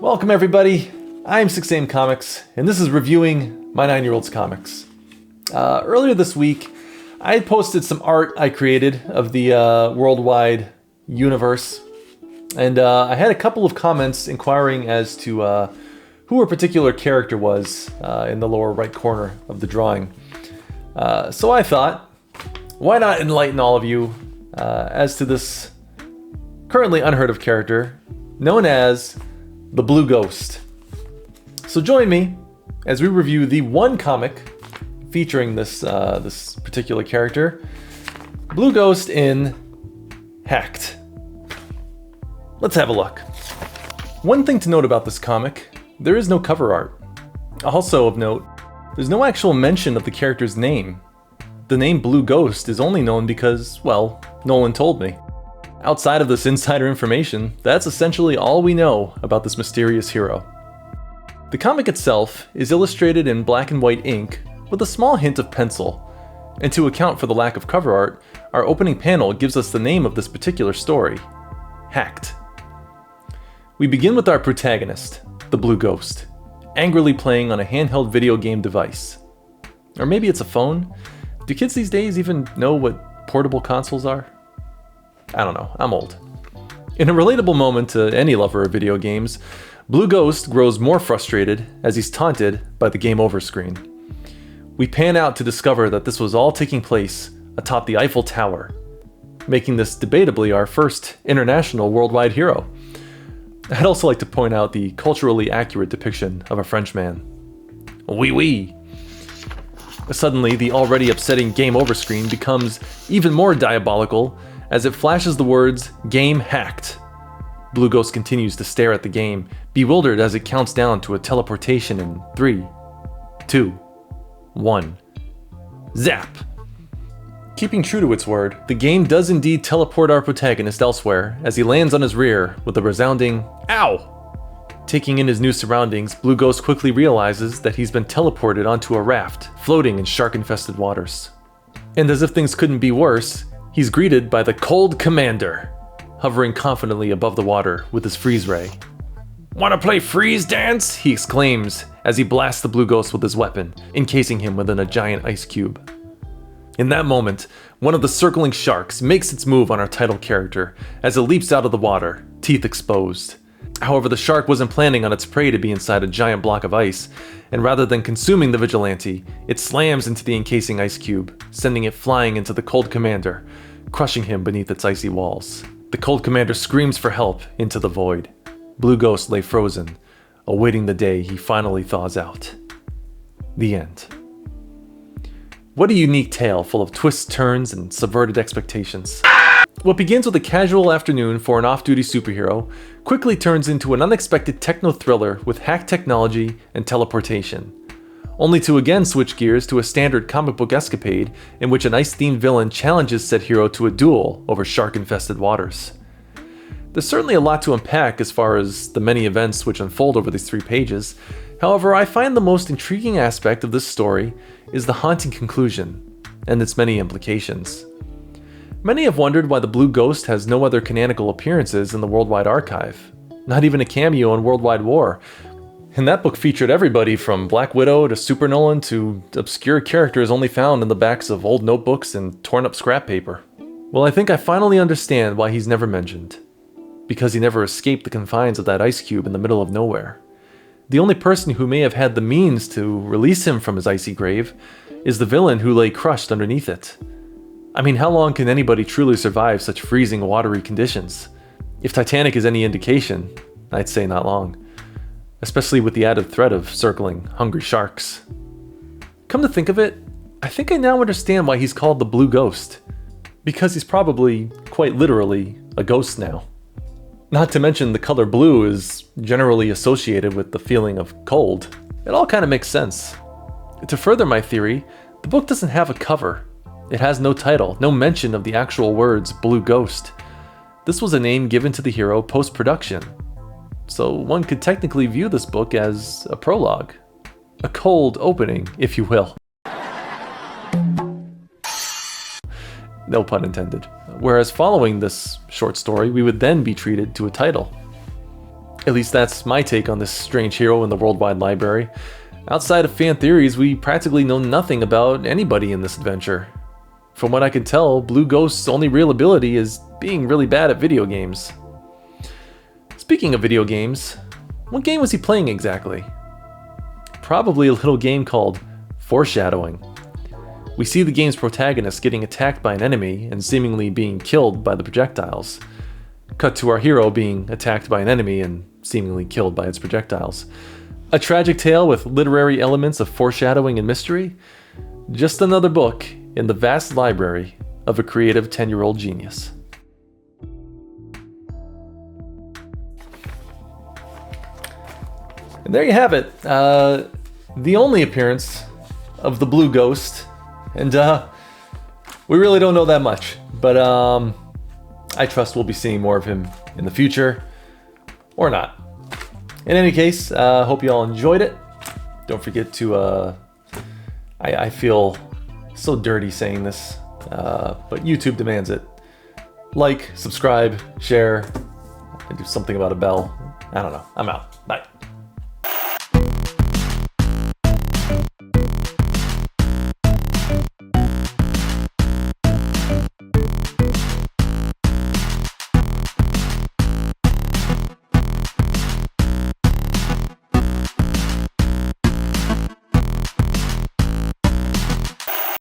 Welcome everybody, I'm 6am Comics, and this is reviewing my 9-year-old's comics. Earlier this week, I had posted some art I created of the World Wide universe, and I had a couple of comments inquiring as to who a particular character was in the lower right corner of the drawing. So I thought, why not enlighten all of you as to this currently unheard of character known as the Blue Ghost. So join me as we review the one comic featuring this particular character, Blue Ghost in Hacked. Let's have a look. One thing to note about this comic, there is no cover art. Also of note, there's no actual mention of the character's name. The name Blue Ghost is only known because, well, Nolan told me. Outside of this insider information, that's essentially all we know about this mysterious hero. The comic itself is illustrated in black and white ink with a small hint of pencil, and to account for the lack of cover art, our opening panel gives us the name of this particular story, Hacked. We begin with our protagonist, the Blue Ghost, angrily playing on a handheld video game device. Or maybe it's a phone? Do kids these days even know what portable consoles are? I don't know, I'm old. In a relatable moment to any lover of video games, Blue Ghost grows more frustrated as he's taunted by the game over screen. We pan out to discover that this was all taking place atop the Eiffel Tower, making this debatably our first international worldwide hero. I'd also like to point out the culturally accurate depiction of a Frenchman. Oui, oui. Suddenly, the already upsetting game over screen becomes even more diabolical as it flashes the words, "Game hacked." Blue Ghost continues to stare at the game, bewildered as it counts down to a teleportation in 3, 2, 1. Zap! Keeping true to its word, the game does indeed teleport our protagonist elsewhere as he lands on his rear with a resounding "Ow!" Taking in his new surroundings, Blue Ghost quickly realizes that he's been teleported onto a raft, floating in shark-infested waters. And as if things couldn't be worse, he's greeted by the Cold Commander, hovering confidently above the water with his freeze ray. "Wanna play freeze dance?" he exclaims as he blasts the Blue Ghost with his weapon, encasing him within a giant ice cube. In that moment, one of the circling sharks makes its move on our title character as it leaps out of the water, teeth exposed. However, the shark wasn't planning on its prey to be inside a giant block of ice, and rather than consuming the vigilante, it slams into the encasing ice cube, sending it flying into the Cold Commander, crushing him beneath its icy walls. The Cold Commander screams for help into the void. Blue Ghost lay frozen, awaiting the day he finally thaws out. The end. What a unique tale full of twists, turns, and subverted expectations. What begins with a casual afternoon for an off-duty superhero quickly turns into an unexpected techno-thriller with hack technology and teleportation, only to again switch gears to a standard comic book escapade in which an ice-themed villain challenges said hero to a duel over shark-infested waters. There's certainly a lot to unpack as far as the many events which unfold over these 3 pages. However, I find the most intriguing aspect of this story is the haunting conclusion and its many implications. Many have wondered why the Blue Ghost has no other canonical appearances in the Worldwide Archive, not even a cameo in Worldwide War. And that book featured everybody from Black Widow to Super Nolan to obscure characters only found in the backs of old notebooks and torn up scrap paper. Well, I think I finally understand why he's never mentioned. Because he never escaped the confines of that ice cube in the middle of nowhere. The only person who may have had the means to release him from his icy grave is the villain who lay crushed underneath it. I mean, how long can anybody truly survive such freezing, watery conditions? If Titanic is any indication, I'd say not long. Especially with the added threat of circling hungry sharks. Come to think of it, I think I now understand why he's called the Blue Ghost. Because he's probably, quite literally, a ghost now. Not to mention the color blue is generally associated with the feeling of cold. It all kind of makes sense. To further my theory, the book doesn't have a cover. It has no title, no mention of the actual words Blue Ghost. This was a name given to the hero post-production. So one could technically view this book as a prologue. A cold opening, if you will. No pun intended. Whereas following this short story, we would then be treated to a title. At least that's my take on this strange hero in the Worldwide Library. Outside of fan theories, we practically know nothing about anybody in this adventure. From what I can tell, Blue Ghost's only real ability is being really bad at video games. Speaking of video games, what game was he playing exactly? Probably a little game called Foreshadowing. We see the game's protagonist getting attacked by an enemy and seemingly being killed by the projectiles. Cut to our hero being attacked by an enemy and seemingly killed by its projectiles. A tragic tale with literary elements of foreshadowing and mystery? Just another book in the vast library of a creative 10-year-old genius. And there you have it. The only appearance of the Blue Ghost. And we really don't know that much. But I trust we'll be seeing more of him in the future. Or not. In any case, hope you all enjoyed it. Don't forget to... I feel so dirty saying this, but YouTube demands it. Like, subscribe, share, and do something about a bell. I don't know. I'm out.